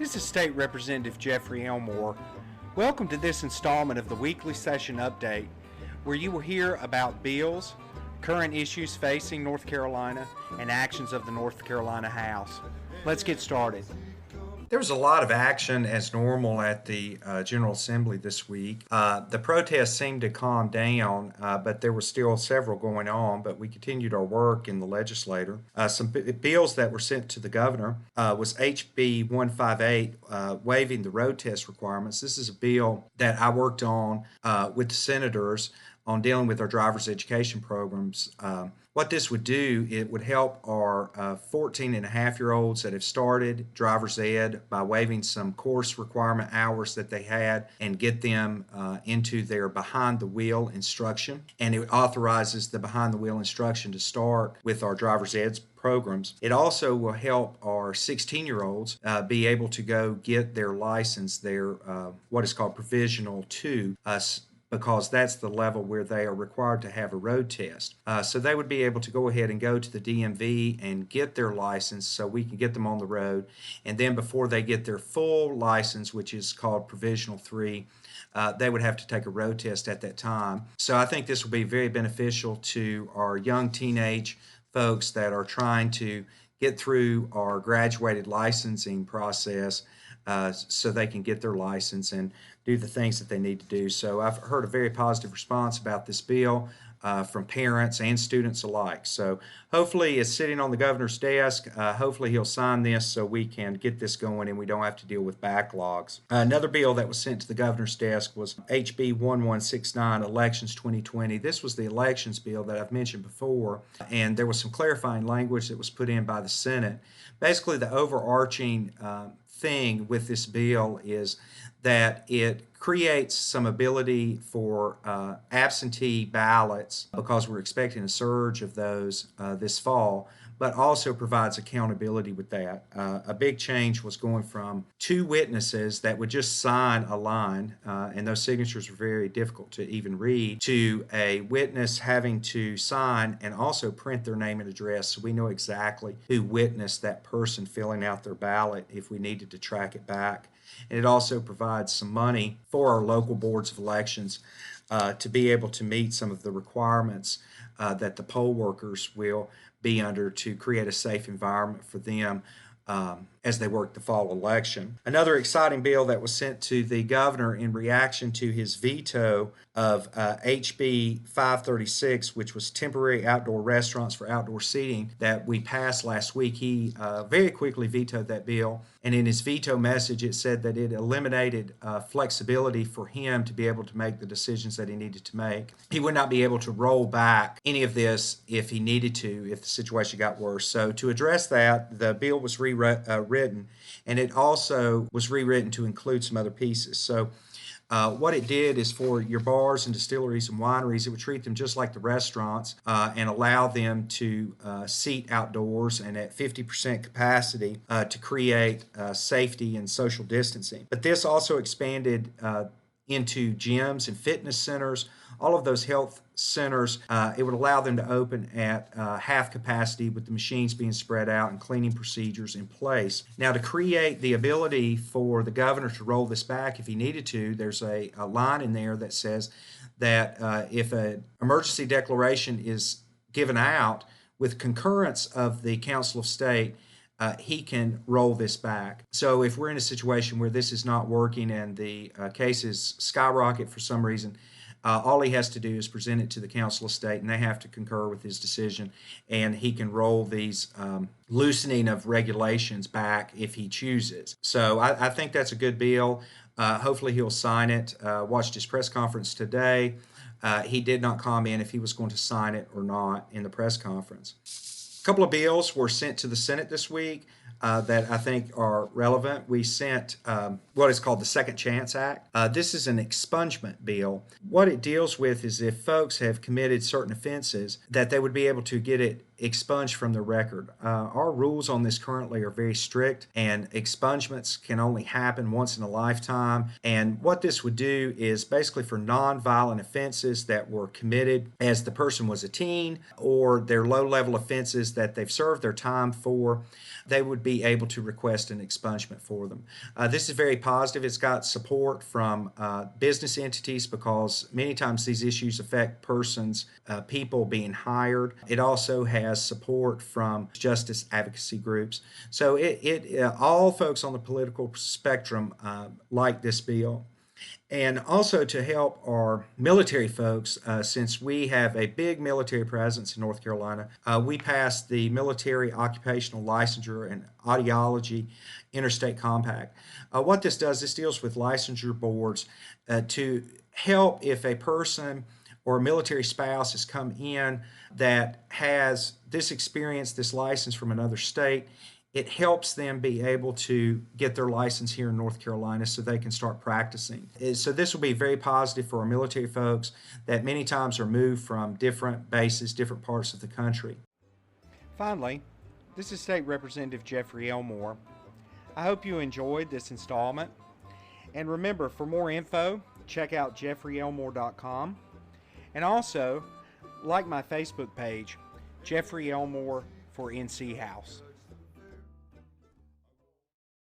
This is State Representative Jeffrey Elmore. Welcome to this installment of the Weekly Session Update, where you will hear about bills, current issues facing North Carolina, and actions of the North Carolina House. Let's get started. There was a lot of action as normal at the General Assembly this week. The protests seemed to calm down, but there were still several going on, but we continued our work in the legislature. Some bills that were sent to the governor was HB 158, waiving the road test requirements. This is a bill that I worked on with the senators on dealing with our driver's education programs. What this would do, it would help our 14 and a half year olds that have started driver's ed by waiving some course requirement hours that they had and get them into their behind the wheel instruction. And it authorizes the behind the wheel instruction to start with our driver's ed programs. It also will help our 16-year-olds be able to go get their license, their what is called provisional 2, because that's the level where they are required to have a road test. So they would be able to go ahead and go to the DMV and get their license so we can get them on the road. And then before they get their full license, which is called Provisional 3, they would have to take a road test at that time. So I think this will be very beneficial to our young teenage folks that are trying to get through our graduated licensing process so they can get their license and do the things that they need to do. So I've heard a very positive response about this bill from parents and students alike. So hopefully it's sitting on the governor's desk. Hopefully he'll sign this so we can get this going and we don't have to deal with backlogs. Another bill that was sent to the governor's desk was HB 1169, Elections 2020. This was the elections bill that I've mentioned before, and there was some clarifying language that was put in by the Senate. Basically, the overarching thing with this bill is that it creates some ability for absentee ballots, because we're expecting a surge of those this fall, but also provides accountability with that. A big change was going from 2 witnesses that would just sign a line, and those signatures were very difficult to even read, to a witness having to sign and also print their name and address so we know exactly who witnessed that person filling out their ballot if we needed to track it back. And it also provides some money for our local boards of elections to be able to meet some of the requirements that the poll workers will be under to create a safe environment for them as they work the fall election. Another exciting bill that was sent to the governor in reaction to his veto of HB 536, which was temporary outdoor restaurants for outdoor seating, that we passed last week. He very quickly vetoed that bill, and in his veto message it said that it eliminated flexibility for him to be able to make the decisions that he needed to make. He would not be able to roll back any of this if he needed to, if the situation got worse. So to address that, the bill was rewritten, and it also was rewritten to include some other pieces. So what it did is for your bars and distilleries and wineries, it would treat them just like the restaurants and allow them to seat outdoors and at 50% capacity to create safety and social distancing. But this also expanded into gyms and fitness centers, all of those health centers. It would allow them to open at half capacity with the machines being spread out and cleaning procedures in place. Now, to create the ability for the governor to roll this back if he needed to, there's a line in there that says that if an emergency declaration is given out with concurrence of the Council of State, he can roll this back. So if we're in a situation where this is not working and the cases skyrocket for some reason, all he has to do is present it to the Council of State, and they have to concur with his decision, and he can roll these loosening of regulations back if he chooses. So I think that's a good bill. Hopefully he'll sign it. Watched his press conference today. He did not comment if he was going to sign it or not in the press conference. A couple of bills were sent to the Senate this week that I think are relevant. We sent what is called the Second Chance Act. This is an expungement bill. What it deals with is if folks have committed certain offenses, that they would be able to get it expunged from the record. Our rules on this currently are very strict, and expungements can only happen once in a lifetime. And what this would do is basically for non-violent offenses that were committed as the person was a teen, or their low-level offenses that they've served their time for, they would be able to request an expungement for them. This is very positive. It's got support from business entities because many times these issues affect persons, people being hired. It also has support from justice advocacy groups. So all folks on the political spectrum like this bill. And also to help our military folks, since we have a big military presence in North Carolina, we passed the Military Occupational Licensure and Audiology Interstate Compact. What this does, this deals with licensure boards to help if a person or a military spouse has come in that has this experience, this license from another state. It helps them be able to get their license here in North Carolina so they can start practicing. So this will be very positive for our military folks that many times are moved from different bases, different parts of the country. Finally, this is State Representative Jeffrey Elmore. I hope you enjoyed this installment. And remember, for more info, check out jeffreyelmore.com. And also, like my Facebook page, Jeffrey Elmore for NC House.